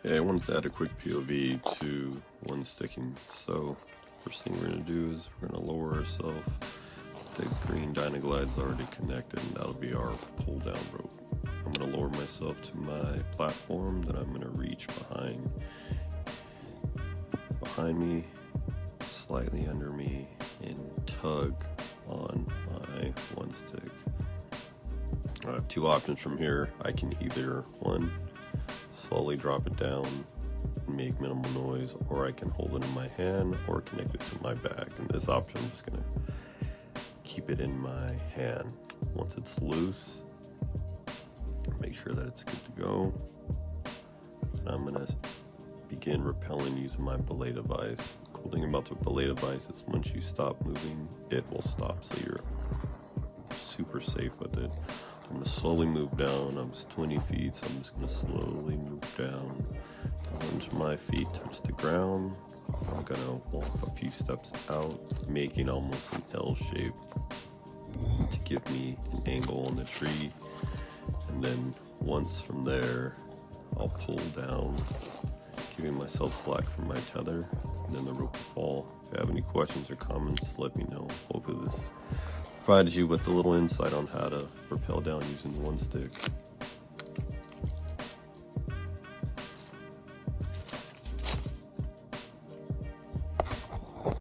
Hey, I wanted to add a quick POV to one sticking. So first thing we're going to do is we're going to lower ourselves. The green dynaGLIDE's already connected, and that'll be our pull down rope. I'm going to lower myself to my platform, then I'm going to reach behind me, slightly under me, and tug on my one stick. I have two options from here. I can either, one, slowly drop it down and make minimal noise, or I can hold it in my hand or connect it to my back. And this option, I'm just gonna keep it in my hand. Once it's loose, make sure that it's good to go. And I'm gonna begin rappelling using my belay device. The cool thing about the belay device is once you stop moving, it will stop, so you're super safe with it. I'm going to slowly move down. I'm just 20 feet, so I'm just going to slowly move down. Once my feet touch the ground, I'm going to walk a few steps out, making almost an L shape to give me an angle on the tree. And then once from there, I'll pull down, giving myself slack from my tether, and then the rope will fall. If you have any questions or comments, let me know. Hopefully this provided you with a little insight on how to rappel down using one stick.